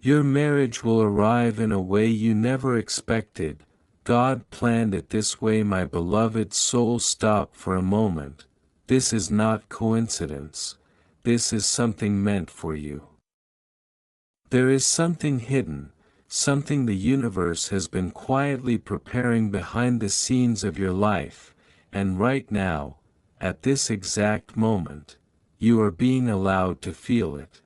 Your marriage will arrive in a way you never expected. God planned it this way, my beloved soul. Stop for a moment. This is not coincidence. This is something meant for you. There is something hidden, something the universe has been quietly preparing behind the scenes of your life, and right now, at this exact moment, you are being allowed to feel it.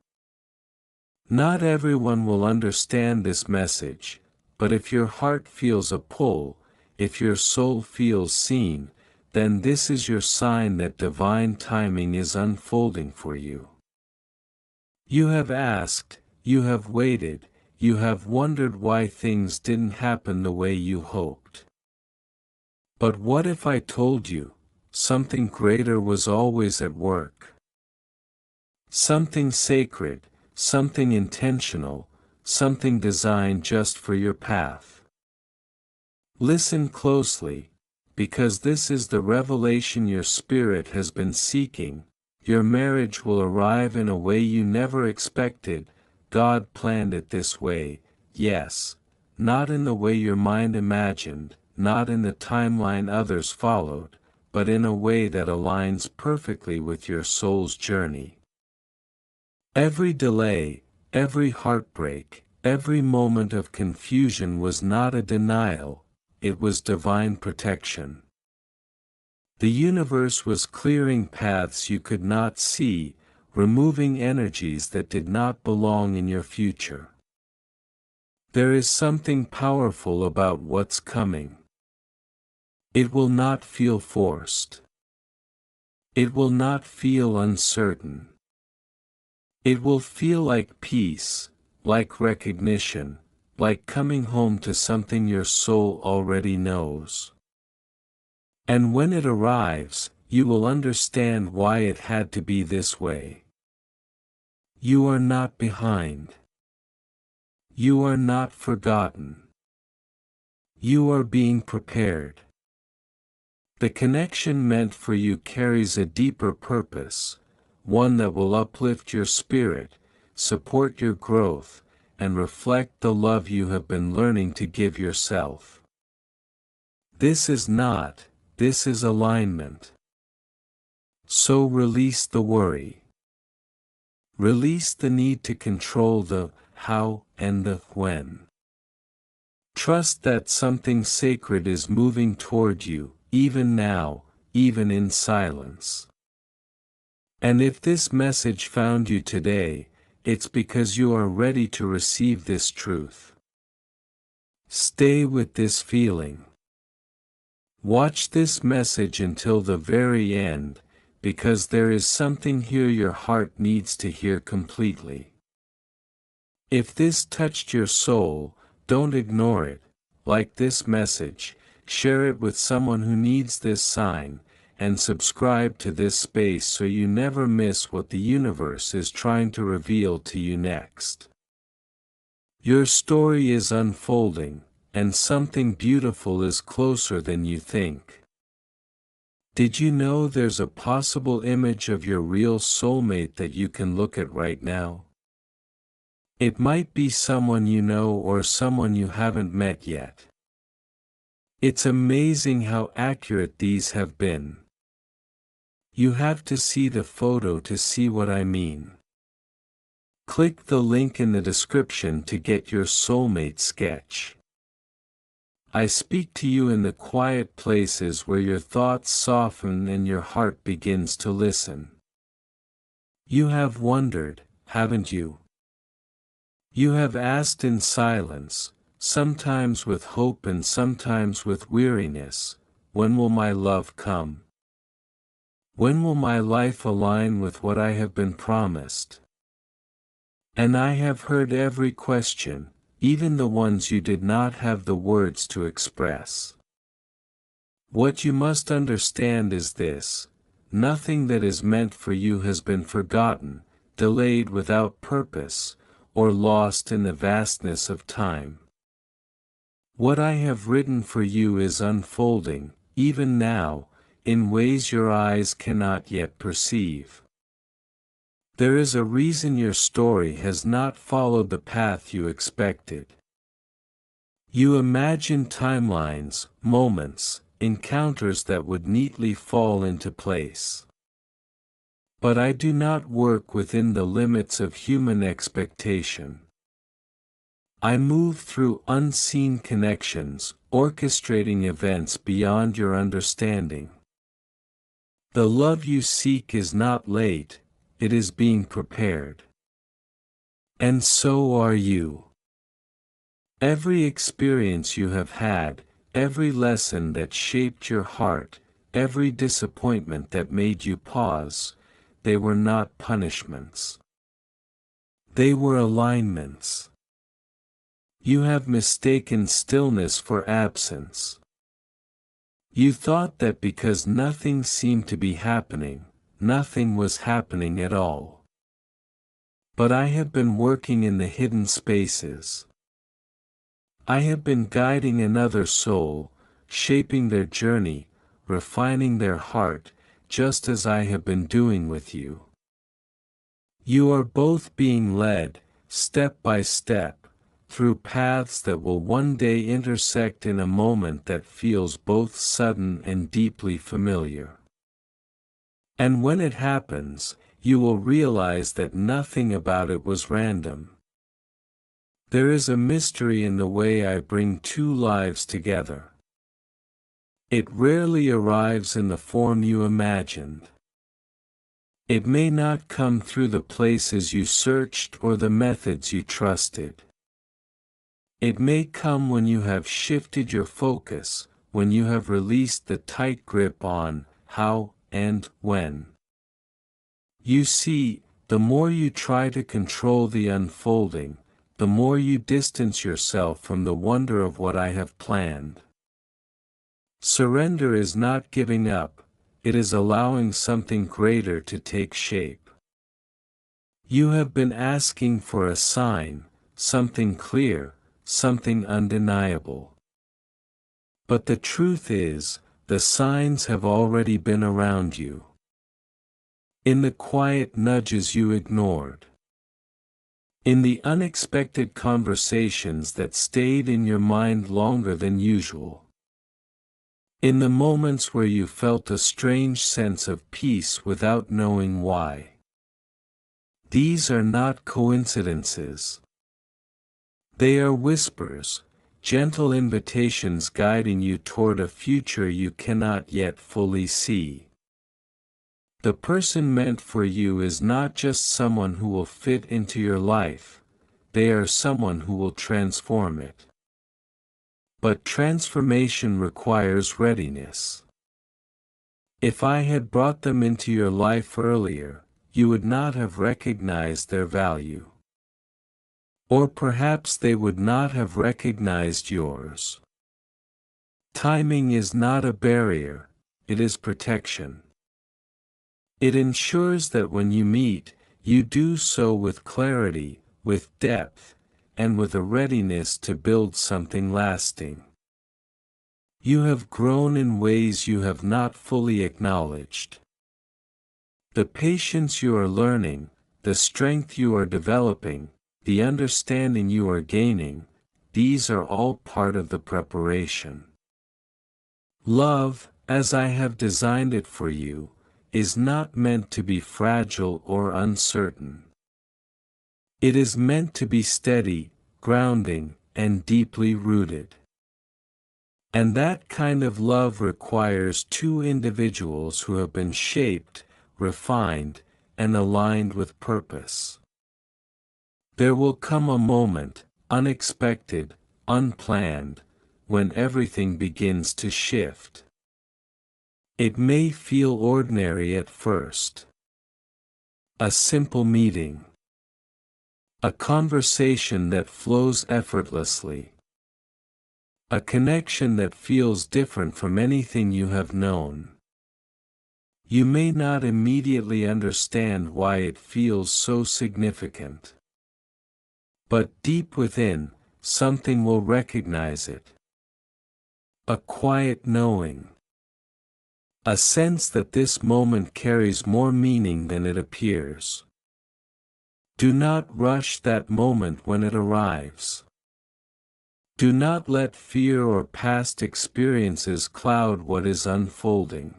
Not everyone will understand this message, but if your heart feels a pull, if your soul feels seen, then this is your sign that divine timing is unfolding for you. You have asked, you have waited, you have wondered why things didn't happen the way you hoped. But what if I told you, something greater was always at work? Something sacred, something intentional, something designed just for your path. Listen closely, because this is the revelation your spirit has been seeking. Your marriage will arrive in a way you never expected. God planned it this way, yes, not in the way your mind imagined, not in the timeline others followed, but in a way that aligns perfectly with your soul's journey. Every delay, every heartbreak, every moment of confusion was not a denial, it was divine protection. The universe was clearing paths you could not see, removing energies that did not belong in your future. There is something powerful about what's coming. It will not feel forced. It will not feel uncertain. It will feel like peace, like recognition, like coming home to something your soul already knows. And when it arrives, you will understand why it had to be this way. You are not behind. You are not forgotten. You are being prepared. The connection meant for you carries a deeper purpose, one that will uplift your spirit, support your growth, and reflect the love you have been learning to give yourself. This is alignment. So release the worry. Release the need to control the how and the when. Trust that something sacred is moving toward you, even now, even in silence. And if this message found you today, it's because you are ready to receive this truth. Stay with this feeling. Watch this message until the very end, because there is something here your heart needs to hear completely. If this touched your soul, don't ignore it. Like this message, share it with someone who needs this sign, and subscribe to this space so you never miss what the universe is trying to reveal to you next. Your story is unfolding, and something beautiful is closer than you think. Did you know there's a possible image of your real soulmate that you can look at right now? It might be someone you know or someone you haven't met yet. It's amazing how accurate these have been. You have to see the photo to see what I mean. Click the link in the description to get your soulmate sketch. I speak to you in the quiet places where your thoughts soften and your heart begins to listen. You have wondered, haven't you? You have asked in silence, sometimes with hope and sometimes with weariness, when will my love come? When will my life align with what I have been promised? And I have heard every question, even the ones you did not have the words to express. What you must understand is this: nothing that is meant for you has been forgotten, delayed without purpose, or lost in the vastness of time. What I have written for you is unfolding, even now, in ways your eyes cannot yet perceive. There is a reason your story has not followed the path you expected. You imagine timelines, moments, encounters that would neatly fall into place. But I do not work within the limits of human expectation. I move through unseen connections, orchestrating events beyond your understanding. The love you seek is not late, it is being prepared. And so are you. Every experience you have had, every lesson that shaped your heart, every disappointment that made you pause, they were not punishments. They were alignments. You have mistaken stillness for absence. You thought that because nothing seemed to be happening, nothing was happening at all. But I have been working in the hidden spaces. I have been guiding another soul, shaping their journey, refining their heart, just as I have been doing with you. You are both being led, step by step, through paths that will one day intersect in a moment that feels both sudden and deeply familiar. And when it happens, you will realize that nothing about it was random. There is a mystery in the way I bring two lives together. It rarely arrives in the form you imagined. It may not come through the places you searched or the methods you trusted. It may come when you have shifted your focus, when you have released the tight grip on how and when. You see, the more you try to control the unfolding, the more you distance yourself from the wonder of what I have planned. Surrender is not giving up, it is allowing something greater to take shape. You have been asking for a sign, something clear, something undeniable. But the truth is, the signs have already been around you. In the quiet nudges you ignored. In the unexpected conversations that stayed in your mind longer than usual. In the moments where you felt a strange sense of peace without knowing why. These are not coincidences. They are whispers, gentle invitations guiding you toward a future you cannot yet fully see. The person meant for you is not just someone who will fit into your life, they are someone who will transform it. But transformation requires readiness. If I had brought them into your life earlier, you would not have recognized their value. Or perhaps they would not have recognized yours. Timing is not a barrier, it is protection. It ensures that when you meet, you do so with clarity, with depth, and with a readiness to build something lasting. You have grown in ways you have not fully acknowledged. The patience you are learning, the strength you are developing, the understanding you are gaining, these are all part of the preparation. Love, as I have designed it for you, is not meant to be fragile or uncertain. It is meant to be steady, grounding, and deeply rooted. And that kind of love requires two individuals who have been shaped, refined, and aligned with purpose. There will come a moment, unexpected, unplanned, when everything begins to shift. It may feel ordinary at first. A simple meeting. A conversation that flows effortlessly. A connection that feels different from anything you have known. You may not immediately understand why it feels so significant. But deep within, something will recognize it. A quiet knowing. A sense that this moment carries more meaning than it appears. Do not rush that moment when it arrives. Do not let fear or past experiences cloud what is unfolding.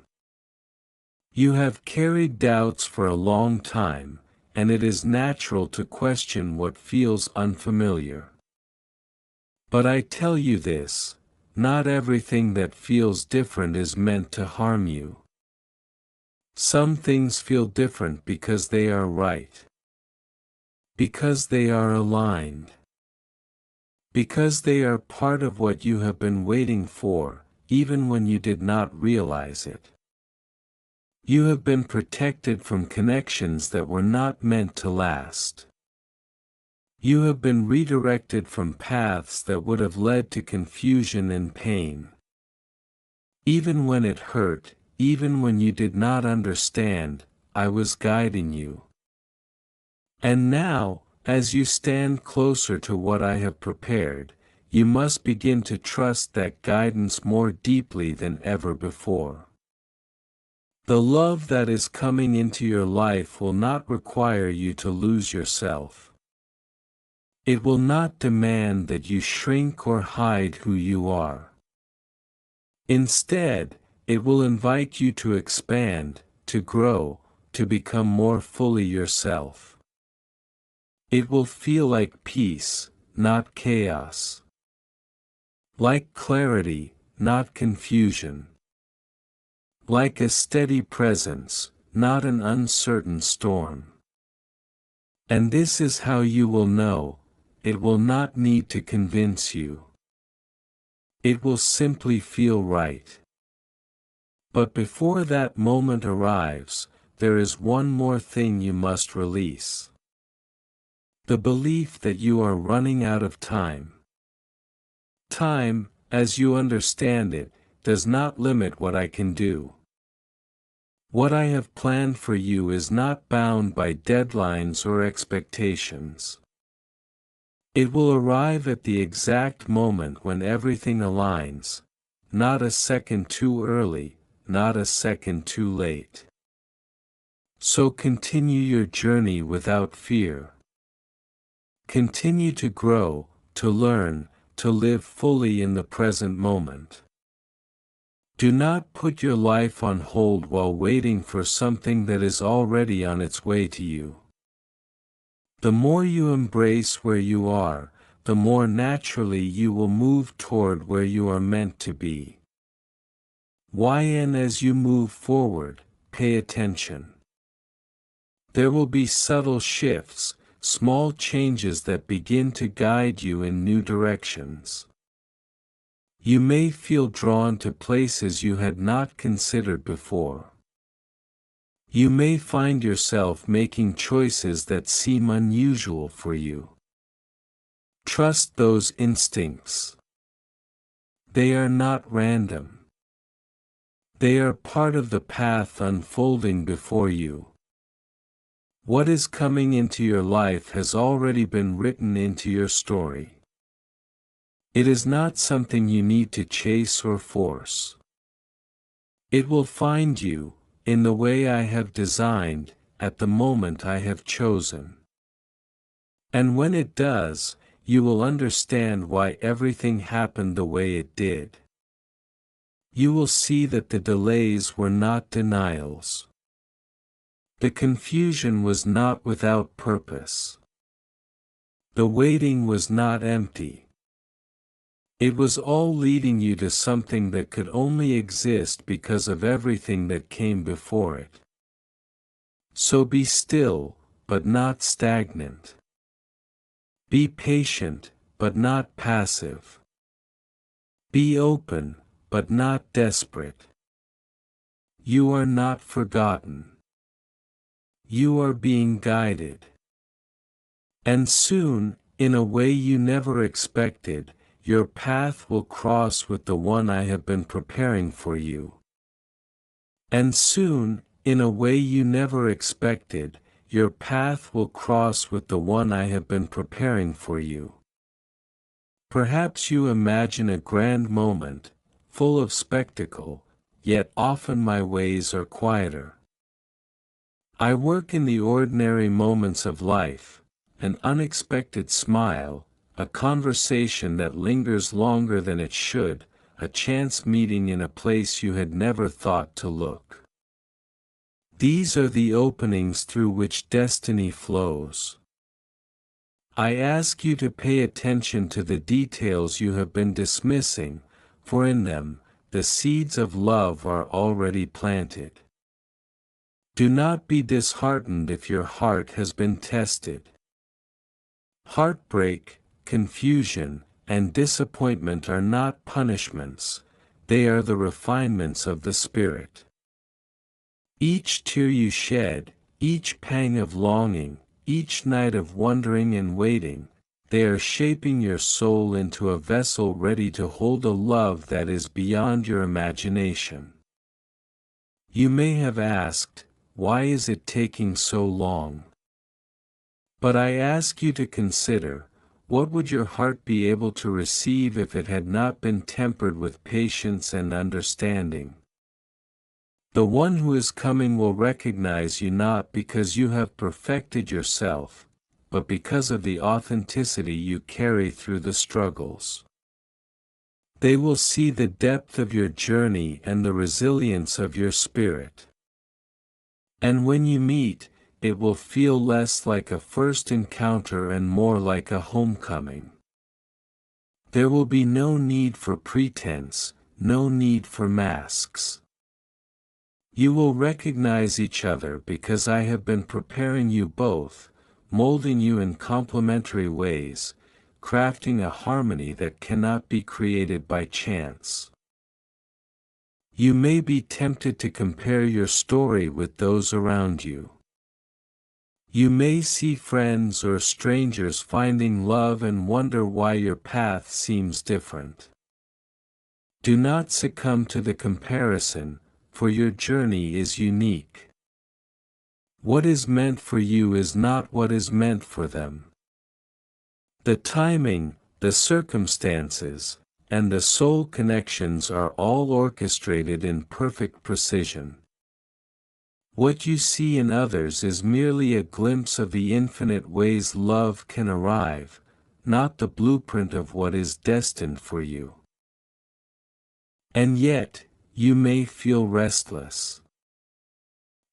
You have carried doubts for a long time, and it is natural to question what feels unfamiliar. But I tell you this, not everything that feels different is meant to harm you. Some things feel different because they are right. Because they are aligned. Because they are part of what you have been waiting for, even when you did not realize it. You have been protected from connections that were not meant to last. You have been redirected from paths that would have led to confusion and pain. Even when it hurt, even when you did not understand, I was guiding you. And now, as you stand closer to what I have prepared, you must begin to trust that guidance more deeply than ever before. The love that is coming into your life will not require you to lose yourself. It will not demand that you shrink or hide who you are. Instead, it will invite you to expand, to grow, to become more fully yourself. It will feel like peace, not chaos. Like clarity, not confusion. Like a steady presence, not an uncertain storm. And this is how you will know, it will not need to convince you. It will simply feel right. But before that moment arrives, there is one more thing you must release. The belief that you are running out of time. Time, as you understand it, does not limit what I can do. What I have planned for you is not bound by deadlines or expectations. It will arrive at the exact moment when everything aligns, not a second too early, not a second too late. So continue your journey without fear. Continue to grow, to learn, to live fully in the present moment. Do not put your life on hold while waiting for something that is already on its way to you. The more you embrace where you are, the more naturally you will move toward where you are meant to be. And as you move forward, pay attention. There will be subtle shifts, small changes that begin to guide you in new directions. You may feel drawn to places you had not considered before. You may find yourself making choices that seem unusual for you. Trust those instincts. They are not random. They are part of the path unfolding before you. What is coming into your life has already been written into your story. It is not something you need to chase or force. It will find you, in the way I have designed, at the moment I have chosen. And when it does, you will understand why everything happened the way it did. You will see that the delays were not denials. The confusion was not without purpose. The waiting was not empty. It was all leading you to something that could only exist because of everything that came before it. So be still, but not stagnant. Be patient, but not passive. Be open, but not desperate. You are not forgotten. You are being guided. And soon, in a way you never expected, your path will cross with the one I have been preparing for you. And soon, in a way you never expected, your path will cross with the one I have been preparing for you. Perhaps you imagine a grand moment, full of spectacle, yet often my ways are quieter. I work in the ordinary moments of life, an unexpected smile, a conversation that lingers longer than it should, a chance meeting in a place you had never thought to look. These are the openings through which destiny flows. I ask you to pay attention to the details you have been dismissing, for in them, the seeds of love are already planted. Do not be disheartened if your heart has been tested. Heartbreak, confusion, and disappointment are not punishments, they are the refinements of the Spirit. Each tear you shed, each pang of longing, each night of wondering and waiting, they are shaping your soul into a vessel ready to hold a love that is beyond your imagination. You may have asked, why is it taking so long? But I ask you to consider, what would your heart be able to receive if it had not been tempered with patience and understanding? The one who is coming will recognize you not because you have perfected yourself, but because of the authenticity you carry through the struggles. They will see the depth of your journey and the resilience of your spirit. And when you meet, it will feel less like a first encounter and more like a homecoming. There will be no need for pretense, no need for masks. You will recognize each other because I have been preparing you both, molding you in complementary ways, crafting a harmony that cannot be created by chance. You may be tempted to compare your story with those around you. You may see friends or strangers finding love and wonder why your path seems different. Do not succumb to the comparison, for your journey is unique. What is meant for you is not what is meant for them. The timing, the circumstances, and the soul connections are all orchestrated in perfect precision. What you see in others is merely a glimpse of the infinite ways love can arrive, not the blueprint of what is destined for you. And yet, you may feel restless.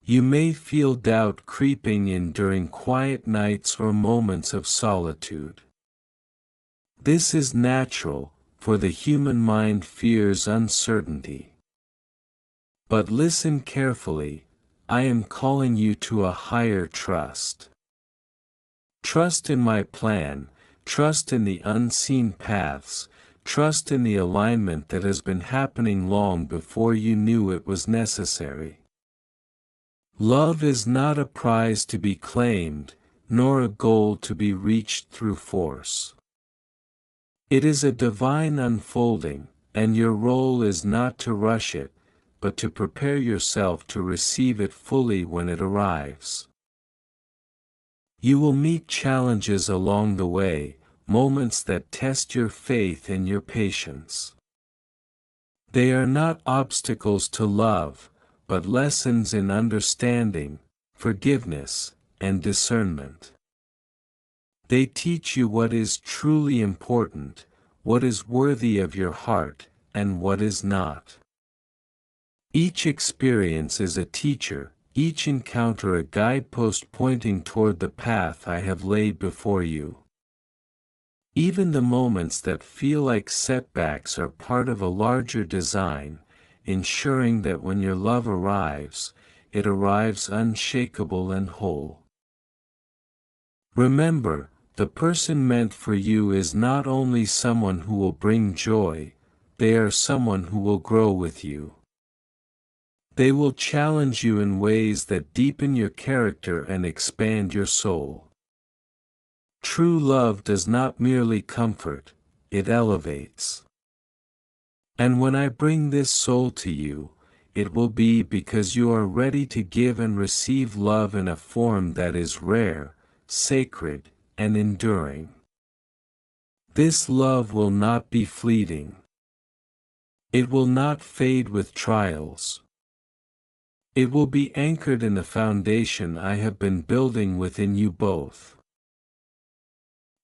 You may feel doubt creeping in during quiet nights or moments of solitude. This is natural, for the human mind fears uncertainty. But listen carefully. I am calling you to a higher trust. Trust in my plan, trust in the unseen paths, trust in the alignment that has been happening long before you knew it was necessary. Love is not a prize to be claimed, nor a goal to be reached through force. It is a divine unfolding, and your role is not to rush it, but to prepare yourself to receive it fully when it arrives. You will meet challenges along the way, moments that test your faith and your patience. They are not obstacles to love, but lessons in understanding, forgiveness, and discernment. They teach you what is truly important, what is worthy of your heart, and what is not. Each experience is a teacher, each encounter a guidepost pointing toward the path I have laid before you. Even the moments that feel like setbacks are part of a larger design, ensuring that when your love arrives, it arrives unshakable and whole. Remember, the person meant for you is not only someone who will bring joy, they are someone who will grow with you. They will challenge you in ways that deepen your character and expand your soul. True love does not merely comfort, it elevates. And when I bring this soul to you, it will be because you are ready to give and receive love in a form that is rare, sacred, and enduring. This love will not be fleeting. It will not fade with trials. It will be anchored in the foundation I have been building within you both.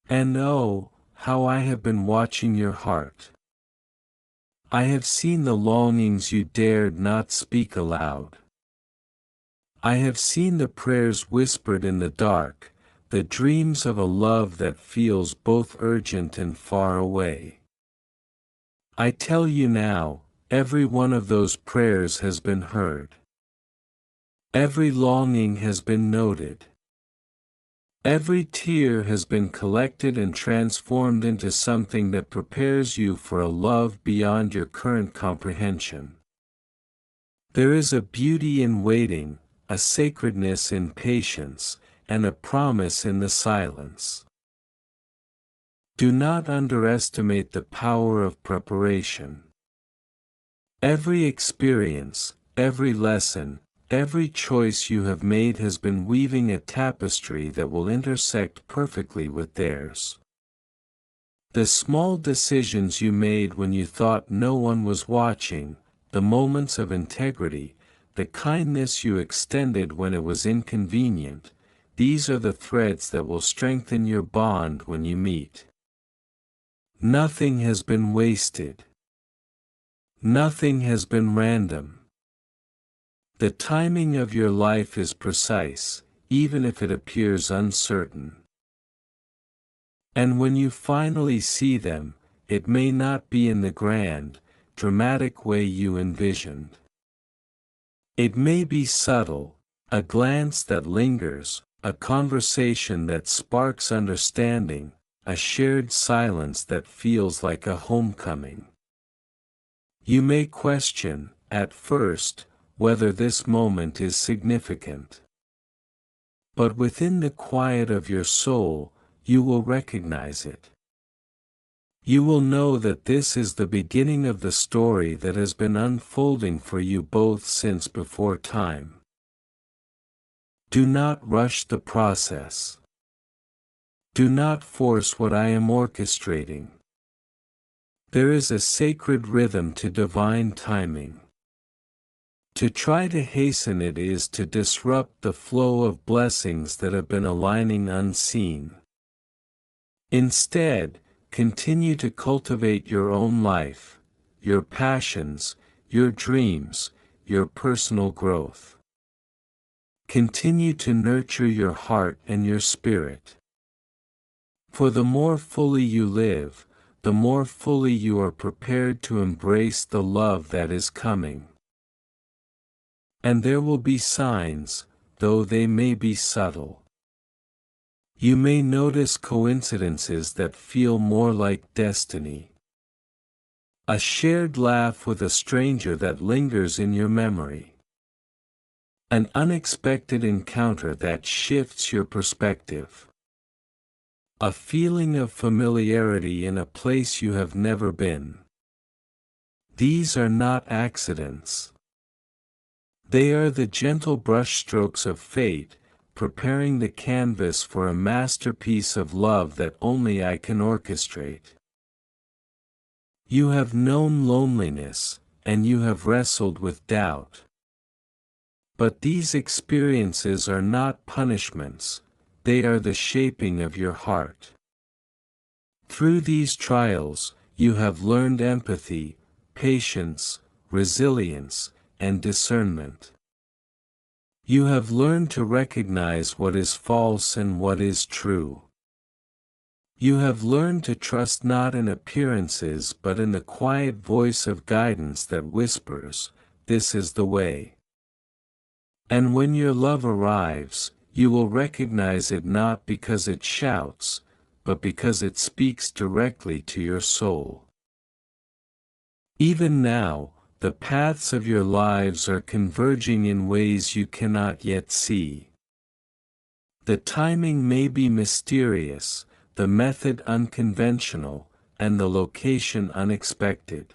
And oh, how I have been watching your heart. I have seen the longings you dared not speak aloud. I have seen the prayers whispered in the dark, the dreams of a love that feels both urgent and far away. I tell you now, every one of those prayers has been heard. Every longing has been noted. Every tear has been collected and transformed into something that prepares you for a love beyond your current comprehension. There is a beauty in waiting, a sacredness in patience, and a promise in the silence. Do not underestimate the power of preparation. Every experience, every lesson, every choice you have made has been weaving a tapestry that will intersect perfectly with theirs. The small decisions you made when you thought no one was watching, the moments of integrity, the kindness you extended when it was inconvenient, these are the threads that will strengthen your bond when you meet. Nothing has been wasted. Nothing has been random. The timing of your life is precise, even if it appears uncertain. And when you finally see them, it may not be in the grand, dramatic way you envisioned. It may be subtle, a glance that lingers, a conversation that sparks understanding, a shared silence that feels like a homecoming. You may question, at first, whether this moment is significant. But within the quiet of your soul, you will recognize it. You will know that this is the beginning of the story that has been unfolding for you both since before time. Do not rush the process. Do not force what I am orchestrating. There is a sacred rhythm to divine timing. To try to hasten it is to disrupt the flow of blessings that have been aligning unseen. Instead, continue to cultivate your own life, your passions, your dreams, your personal growth. Continue to nurture your heart and your spirit. For the more fully you live, the more fully you are prepared to embrace the love that is coming. And there will be signs, though they may be subtle. You may notice coincidences that feel more like destiny. A shared laugh with a stranger that lingers in your memory. An unexpected encounter that shifts your perspective. A feeling of familiarity in a place you have never been. These are not accidents. They are the gentle brushstrokes of fate, preparing the canvas for a masterpiece of love that only I can orchestrate. You have known loneliness, and you have wrestled with doubt. But these experiences are not punishments, they are the shaping of your heart. Through these trials, you have learned empathy, patience, resilience, and discernment. You have learned to recognize what is false and what is true. You have learned to trust not in appearances but in the quiet voice of guidance that whispers, "This is the way." And when your love arrives, you will recognize it not because it shouts, but because it speaks directly to your soul. Even now, the paths of your lives are converging in ways you cannot yet see. The timing may be mysterious, the method unconventional, and the location unexpected.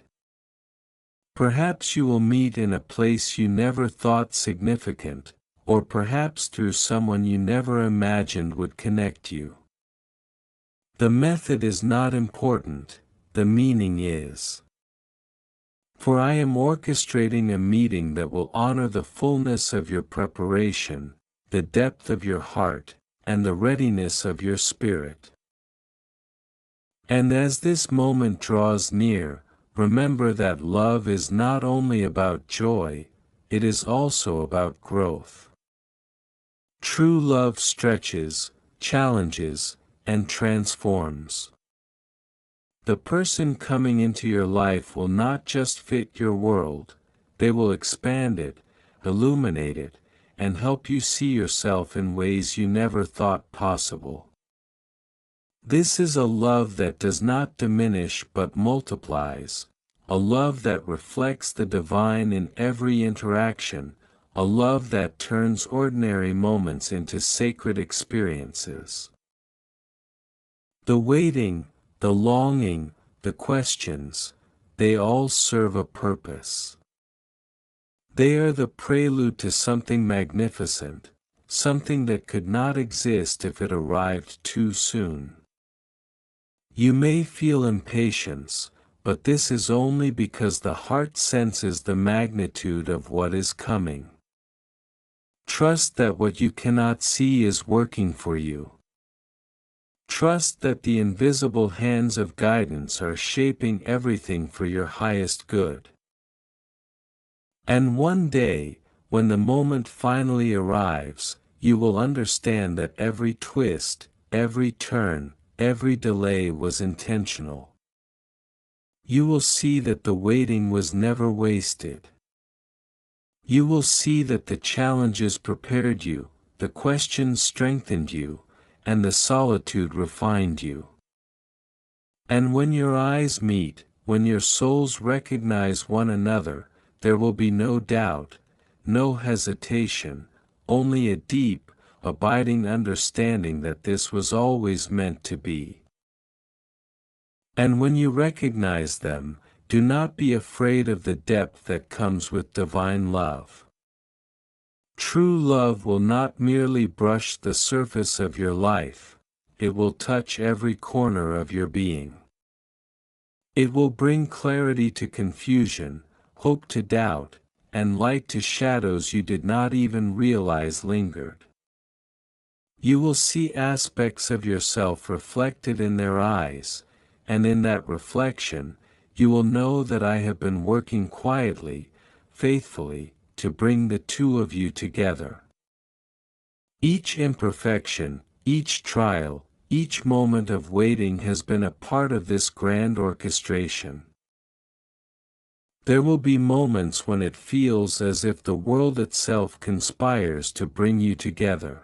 Perhaps you will meet in a place you never thought significant, or perhaps through someone you never imagined would connect you. The method is not important, the meaning is. For I am orchestrating a meeting that will honor the fullness of your preparation, the depth of your heart, and the readiness of your spirit. And as this moment draws near, remember that love is not only about joy, it is also about growth. True love stretches, challenges, and transforms. The person coming into your life will not just fit your world, they will expand it, illuminate it, and help you see yourself in ways you never thought possible. This is a love that does not diminish but multiplies, a love that reflects the divine in every interaction, a love that turns ordinary moments into sacred experiences. The waiting, the longing, the questions, they all serve a purpose. They are the prelude to something magnificent, something that could not exist if it arrived too soon. You may feel impatience, but this is only because the heart senses the magnitude of what is coming. Trust that what you cannot see is working for you. Trust that the invisible hands of guidance are shaping everything for your highest good. And one day, when the moment finally arrives, you will understand that every twist, every turn, every delay was intentional. You will see that the waiting was never wasted. You will see that the challenges prepared you, the questions strengthened you, and the solitude refined you. And when your eyes meet, when your souls recognize one another, there will be no doubt, no hesitation, only a deep, abiding understanding that this was always meant to be. And when you recognize them, do not be afraid of the depth that comes with divine love. True love will not merely brush the surface of your life, it will touch every corner of your being. It will bring clarity to confusion, hope to doubt, and light to shadows you did not even realize lingered. You will see aspects of yourself reflected in their eyes, and in that reflection, you will know that I have been working quietly, faithfully, to bring the two of you together. Each imperfection, each trial, each moment of waiting has been a part of this grand orchestration. There will be moments when it feels as if the world itself conspires to bring you together.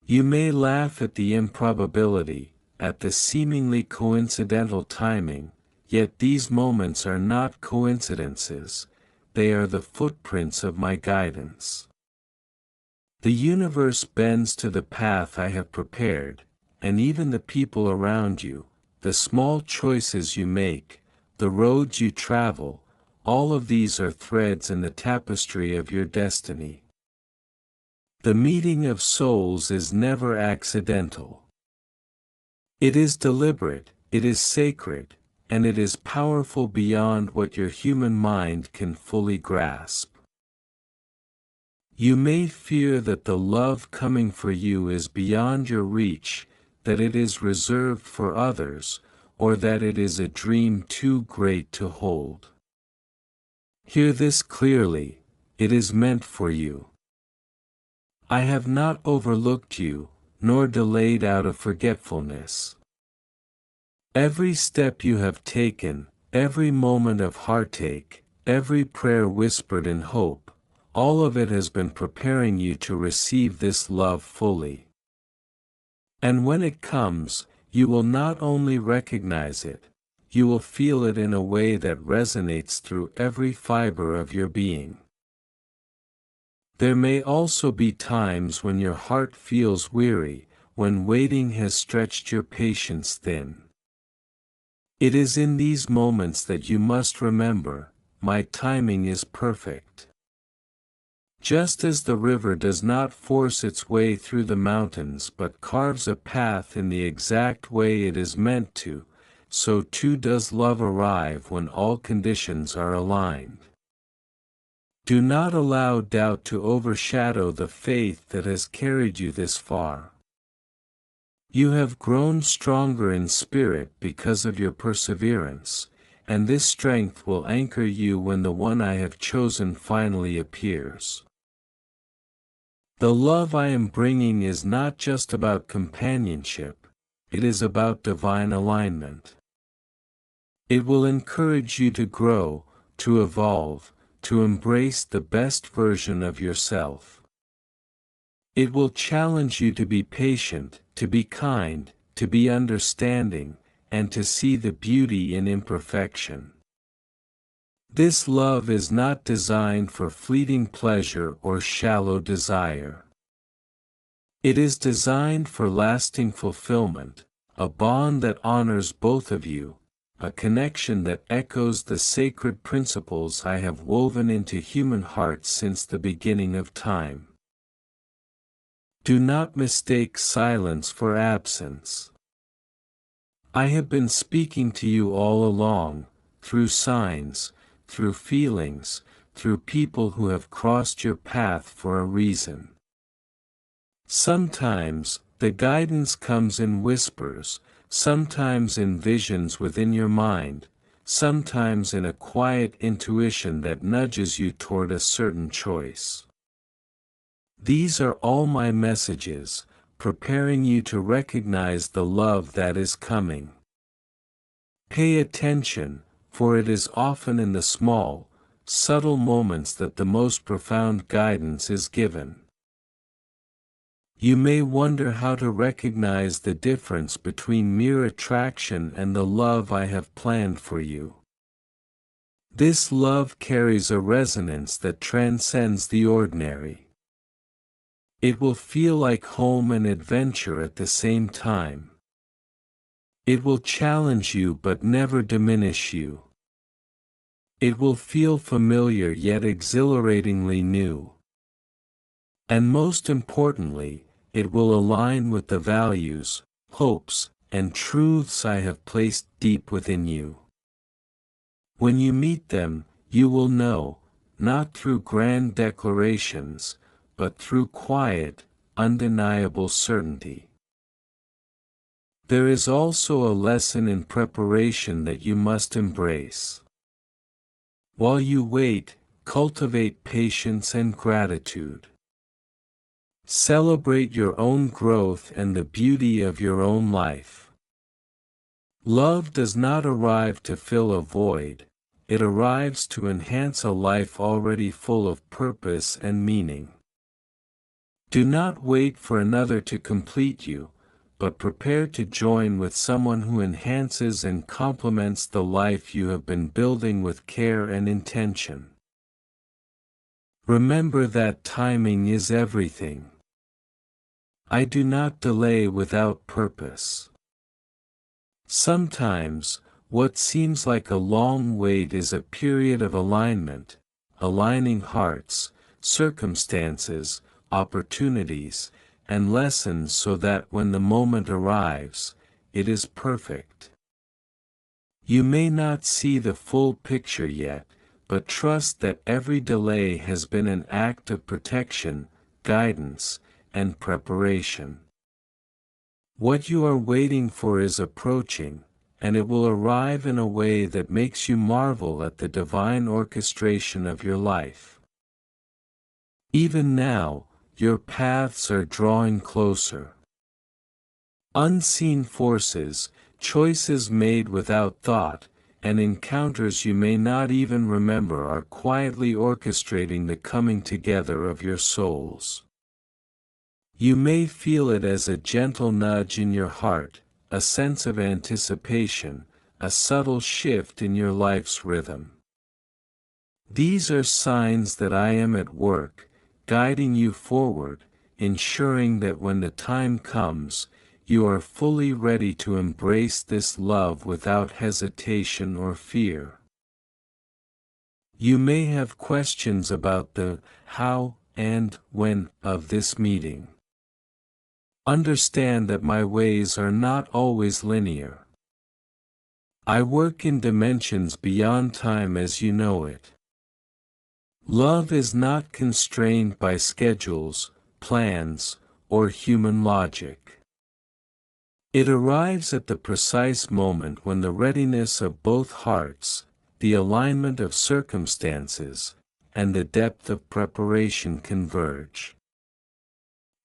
You may laugh at the improbability, at the seemingly coincidental timing, yet these moments are not coincidences, they are the footprints of my guidance. The universe bends to the path I have prepared, and even the people around you, the small choices you make, the roads you travel, all of these are threads in the tapestry of your destiny. The meeting of souls is never accidental. It is deliberate, it is sacred, and it is powerful beyond what your human mind can fully grasp. You may fear that the love coming for you is beyond your reach, that it is reserved for others, or that it is a dream too great to hold. Hear this clearly, it is meant for you. I have not overlooked you, nor delayed out of forgetfulness. Every step you have taken, every moment of heartache, every prayer whispered in hope, all of it has been preparing you to receive this love fully. And when it comes, you will not only recognize it, you will feel it in a way that resonates through every fiber of your being. There may also be times when your heart feels weary, when waiting has stretched your patience thin. It is in these moments that you must remember, my timing is perfect. Just as the river does not force its way through the mountains but carves a path in the exact way it is meant to, so too does love arrive when all conditions are aligned. Do not allow doubt to overshadow the faith that has carried you this far. You have grown stronger in spirit because of your perseverance, and this strength will anchor you when the one I have chosen finally appears. The love I am bringing is not just about companionship, it is about divine alignment. It will encourage you to grow, to evolve, to embrace the best version of yourself. It will challenge you to be patient, to be kind, to be understanding, and to see the beauty in imperfection. This love is not designed for fleeting pleasure or shallow desire. It is designed for lasting fulfillment, a bond that honors both of you, a connection that echoes the sacred principles I have woven into human hearts since the beginning of time. Do not mistake silence for absence. I have been speaking to you all along, through signs, through feelings, through people who have crossed your path for a reason. Sometimes, the guidance comes in whispers, sometimes in visions within your mind, sometimes in a quiet intuition that nudges you toward a certain choice. These are all my messages, preparing you to recognize the love that is coming. Pay attention, for it is often in the small, subtle moments that the most profound guidance is given. You may wonder how to recognize the difference between mere attraction and the love I have planned for you. This love carries a resonance that transcends the ordinary. It will feel like home and adventure at the same time. It will challenge you but never diminish you. It will feel familiar yet exhilaratingly new. And most importantly, it will align with the values, hopes, and truths I have placed deep within you. When you meet them, you will know, not through grand declarations, but through quiet, undeniable certainty. There is also a lesson in preparation that you must embrace. While you wait, cultivate patience and gratitude. Celebrate your own growth and the beauty of your own life. Love does not arrive to fill a void, it arrives to enhance a life already full of purpose and meaning. Do not wait for another to complete you, but prepare to join with someone who enhances and complements the life you have been building with care and intention. Remember that timing is everything. I do not delay without purpose. Sometimes, what seems like a long wait is a period of alignment, aligning hearts, circumstances, opportunities, and lessons so that when the moment arrives, it is perfect. You may not see the full picture yet, but trust that every delay has been an act of protection, guidance, and preparation. What you are waiting for is approaching, and it will arrive in a way that makes you marvel at the divine orchestration of your life. Even now, your paths are drawing closer. Unseen forces, choices made without thought, and encounters you may not even remember are quietly orchestrating the coming together of your souls. You may feel it as a gentle nudge in your heart, a sense of anticipation, a subtle shift in your life's rhythm. These are signs that I am at work, guiding you forward, ensuring that when the time comes, you are fully ready to embrace this love without hesitation or fear. You may have questions about the how and when of this meeting. Understand that my ways are not always linear. I work in dimensions beyond time as you know it. Love is not constrained by schedules, plans, or human logic. It arrives at the precise moment when the readiness of both hearts, the alignment of circumstances, and the depth of preparation converge.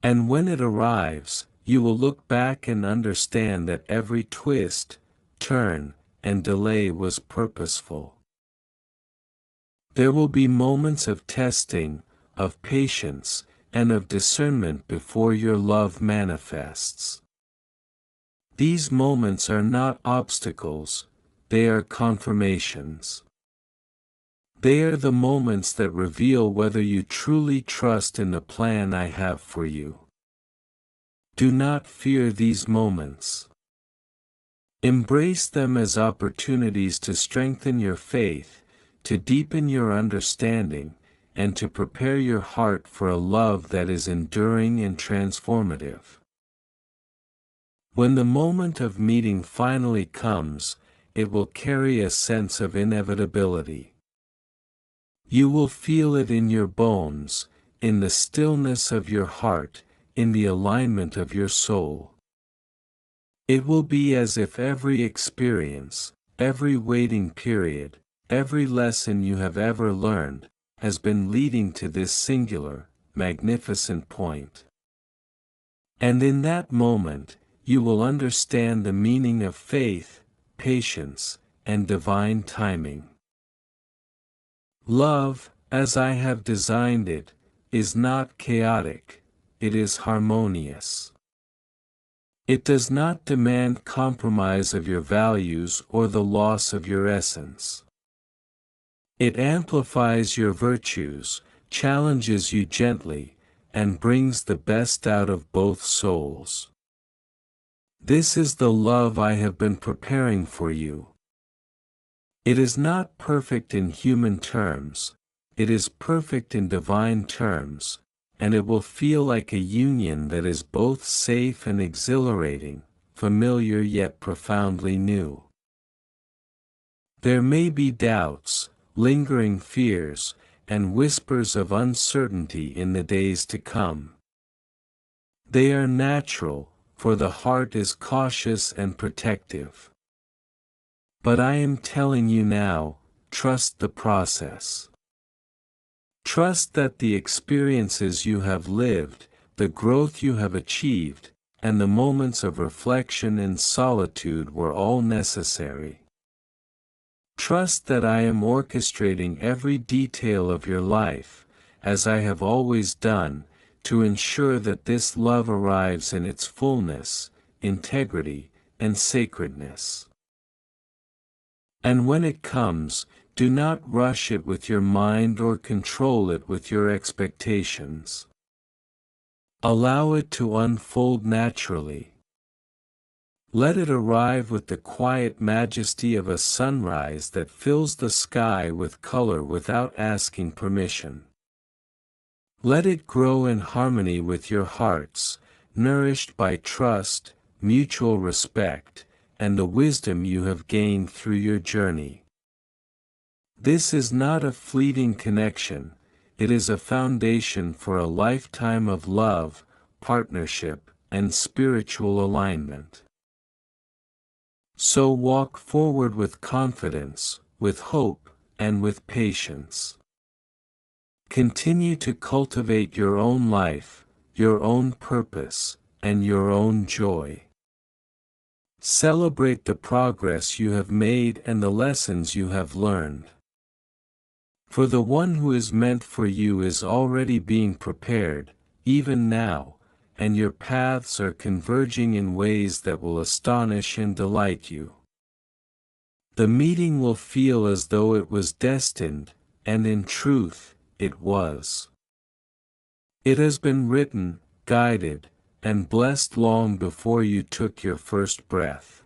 And when it arrives, you will look back and understand that every twist, turn, and delay was purposeful. There will be moments of testing, of patience, and of discernment before your love manifests. These moments are not obstacles, they are confirmations. They are the moments that reveal whether you truly trust in the plan I have for you. Do not fear these moments. Embrace them as opportunities to strengthen your faith, to deepen your understanding, and to prepare your heart for a love that is enduring and transformative. When the moment of meeting finally comes, it will carry a sense of inevitability. You will feel it in your bones, in the stillness of your heart, in the alignment of your soul. It will be as if every experience, every waiting period, every lesson you have ever learned, has been leading to this singular, magnificent point. And in that moment, you will understand the meaning of faith, patience, and divine timing. Love, as I have designed it, is not chaotic, it is harmonious. It does not demand compromise of your values or the loss of your essence. It amplifies your virtues, challenges you gently, and brings the best out of both souls. This is the love I have been preparing for you. It is not perfect in human terms, it is perfect in divine terms, and it will feel like a union that is both safe and exhilarating, familiar yet profoundly new. There may be doubts, lingering fears, and whispers of uncertainty in the days to come. They are natural, for the heart is cautious and protective. But I am telling you now, trust the process. Trust that the experiences you have lived, the growth you have achieved, and the moments of reflection and solitude were all necessary. Trust that I am orchestrating every detail of your life, as I have always done, to ensure that this love arrives in its fullness, integrity, and sacredness. And when it comes, do not rush it with your mind or control it with your expectations. Allow it to unfold naturally. Let it arrive with the quiet majesty of a sunrise that fills the sky with color without asking permission. Let it grow in harmony with your hearts, nourished by trust, mutual respect, and the wisdom you have gained through your journey. This is not a fleeting connection, it is a foundation for a lifetime of love, partnership, and spiritual alignment. So walk forward with confidence, with hope, and with patience. Continue to cultivate your own life, your own purpose, and your own joy. Celebrate the progress you have made and the lessons you have learned. For the one who is meant for you is already being prepared, even now, and your paths are converging in ways that will astonish and delight you. The meeting will feel as though it was destined, and in truth, it was. It has been written, guided, and blessed long before you took your first breath.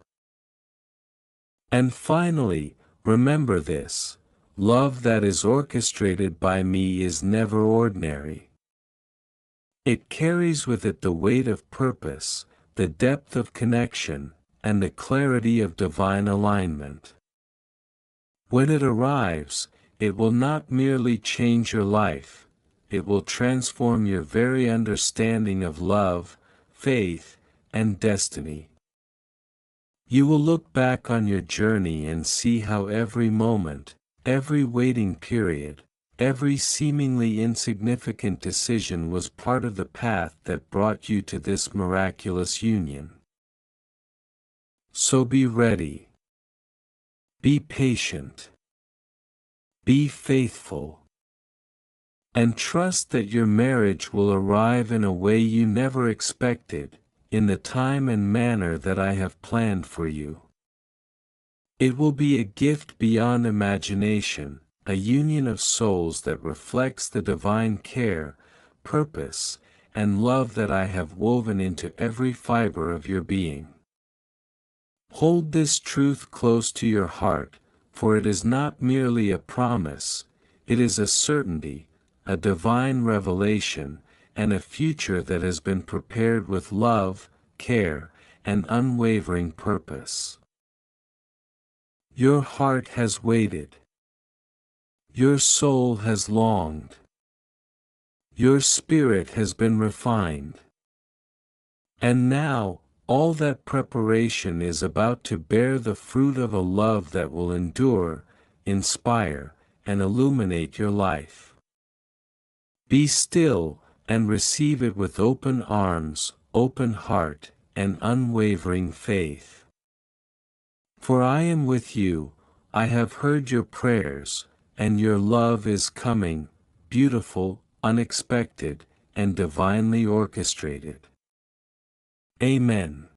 And finally, remember this: love that is orchestrated by me is never ordinary. It carries with it the weight of purpose, the depth of connection, and the clarity of divine alignment. When it arrives, it will not merely change your life, it will transform your very understanding of love, faith, and destiny. You will look back on your journey and see how every moment, every waiting period, every seemingly insignificant decision was part of the path that brought you to this miraculous union. So be ready. Be patient. Be faithful. And trust that your marriage will arrive in a way you never expected, in the time and manner that I have planned for you. It will be a gift beyond imagination, a union of souls that reflects the divine care, purpose, and love that I have woven into every fiber of your being. Hold this truth close to your heart, for it is not merely a promise, it is a certainty, a divine revelation, and a future that has been prepared with love, care, and unwavering purpose. Your heart has waited. Your soul has longed. Your spirit has been refined. And now, all that preparation is about to bear the fruit of a love that will endure, inspire, and illuminate your life. Be still, and receive it with open arms, open heart, and unwavering faith. For I am with you, I have heard your prayers, and your love is coming, beautiful, unexpected, and divinely orchestrated. Amen.